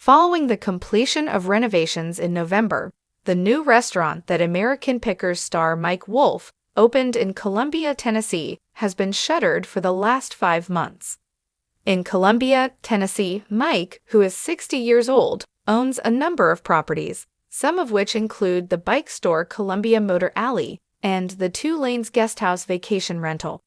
Following the completion of renovations in November, the new restaurant that American Pickers star Mike Wolfe opened in Columbia, Tennessee, has been shuttered for the last 5 months. In Columbia, Tennessee, Mike, who is 60 years old, owns a number of properties, some of which include the bike store Columbia Motor Alley and the 2 Lanes Guesthouse Vacation Rental.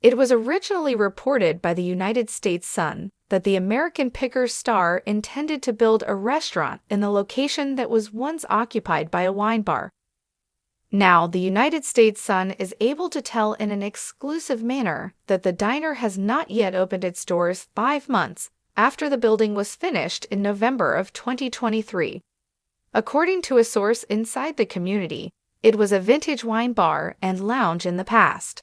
It was originally reported by the United States Sun that the American Pickers star intended to build a restaurant in the location that was once occupied by a wine bar. Now, the United States Sun is able to tell in an exclusive manner that the diner has not yet opened its doors 5 months after the building was finished in November of 2023. According to a source inside the community, it was a vintage wine bar and lounge in the past.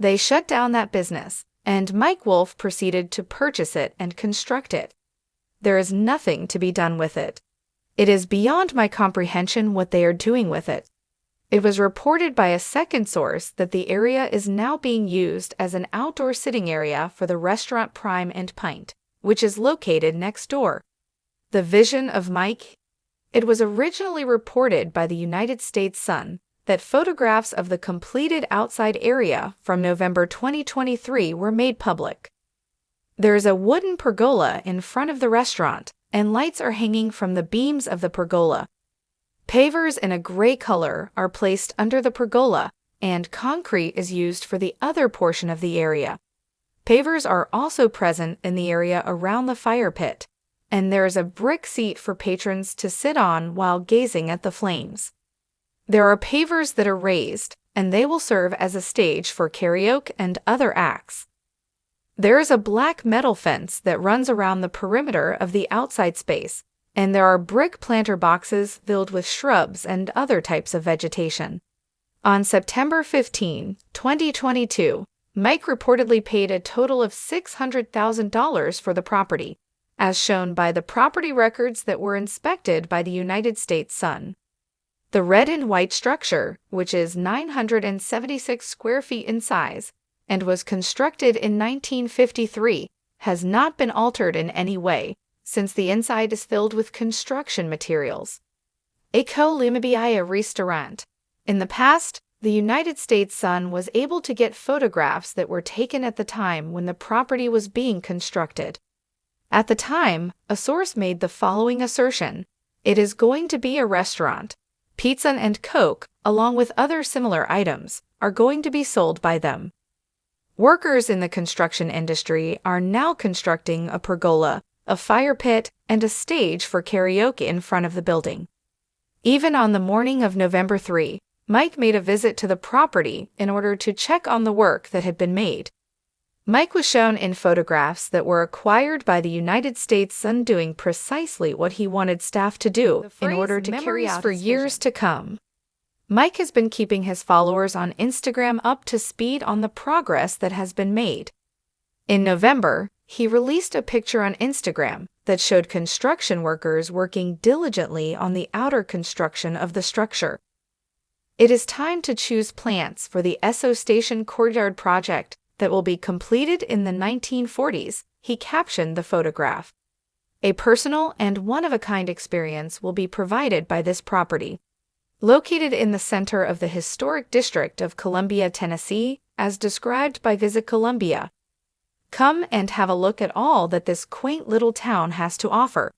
They shut down that business, and Mike Wolfe proceeded to purchase it and construct it. There is nothing to be done with it. It is beyond my comprehension what they are doing with it. It was reported by a second source that the area is now being used as an outdoor sitting area for the restaurant Prime and Pint, which is located next door. The vision of Mike? It was originally reported by the United States Sun that photographs of the completed outside area from November 2023 were made public. There is a wooden pergola in front of the restaurant, and lights are hanging from the beams of the pergola. Pavers in a gray color are placed under the pergola, and concrete is used for the other portion of the area. Pavers are also present in the area around the fire pit, and there is a brick seat for patrons to sit on while gazing at the flames. There are pavers that are raised, and they will serve as a stage for karaoke and other acts. There is a black metal fence that runs around the perimeter of the outside space, and there are brick planter boxes filled with shrubs and other types of vegetation. On September 15, 2022, Mike reportedly paid a total of $600,000 for the property, as shown by the property records that were inspected by the United States Sun. The red and white structure, which is 976 square feet in size and was constructed in 1953, has not been altered in any way, since the inside is filled with construction materials. Columbia Restaurant. In the past, the United States Sun was able to get photographs that were taken at the time when the property was being constructed. At the time, a source made the following assertion: "It is going to be a restaurant. Pizza and Coke, along with other similar items, are going to be sold by them." Workers in the construction industry are now constructing a pergola, a fire pit, and a stage for karaoke in front of the building. Even on the morning of November 3, Mike made a visit to the property in order to check on the work that had been made. Mike was shown in photographs that were acquired by the United States Sun doing precisely what he wanted staff to do in order to carry out for years to come. Mike has been keeping his followers on Instagram up to speed on the progress that has been made. In November, he released a picture on Instagram that showed construction workers working diligently on the outer construction of the structure. "It is time to choose plants for the Esso Station Courtyard project that will be completed in the 1940s, he captioned the photograph. A personal and one-of-a-kind experience will be provided by this property. Located in the center of the historic district of Columbia, Tennessee, as described by Visit Columbia. Come and have a look at all that this quaint little town has to offer.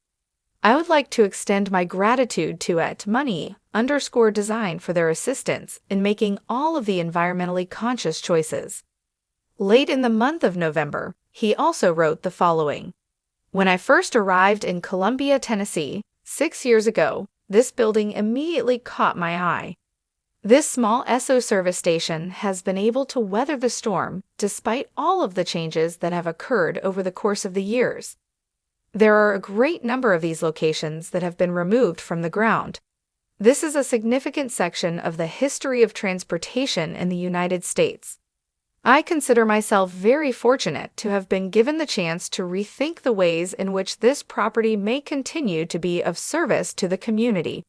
I would like to extend my gratitude to @money_design for their assistance in making all of the environmentally conscious choices." Late in the month of November, he also wrote the following: "When I first arrived in Columbia, Tennessee, 6 years ago, this building immediately caught my eye. This small Esso service station has been able to weather the storm despite all of the changes that have occurred over the course of the years. There are a great number of these locations that have been removed from the ground. This is a significant section of the history of transportation in the United States. I consider myself very fortunate to have been given the chance to rethink the ways in which this property may continue to be of service to the community.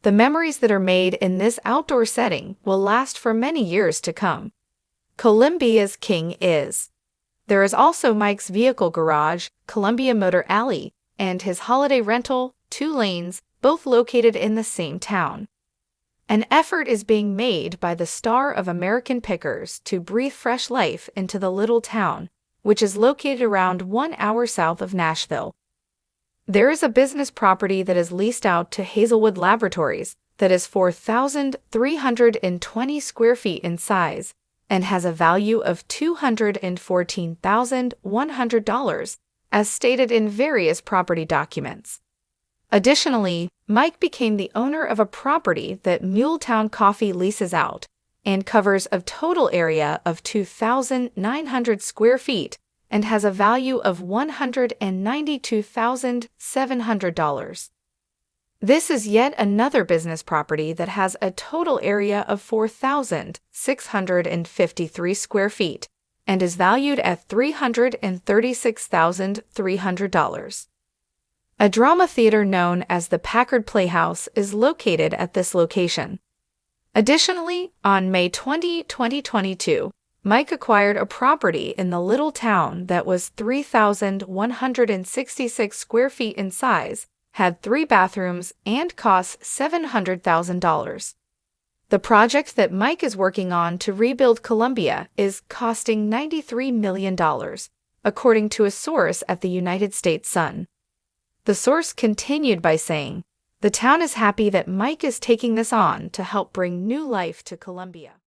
The memories that are made in this outdoor setting will last for many years to come. Columbia's king is." There is also Mike's vehicle garage, Columbia Motor Alley, and his holiday rental, 2 lanes, both located in the same town. An effort is being made by the star of American Pickers to breathe fresh life into the little town, which is located around 1 hour south of Nashville. There is a business property that is leased out to Hazelwood Laboratories that is 4,320 square feet in size and has a value of $214,100, as stated in various property documents. Additionally, Mike became the owner of a property that Muletown Coffee leases out and covers a total area of 2,900 square feet and has a value of $192,700. This is yet another business property that has a total area of 4,653 square feet and is valued at $336,300. A drama theater known as the Packard Playhouse is located at this location. Additionally, on May 20, 2022, Mike acquired a property in the little town that was 3,166 square feet in size, had 3 bathrooms, and cost $700,000. The project that Mike is working on to rebuild Columbia is costing $93 million, according to a source at the United States Sun. The source continued by saying, "The town is happy that Mike is taking this on to help bring new life to Columbia."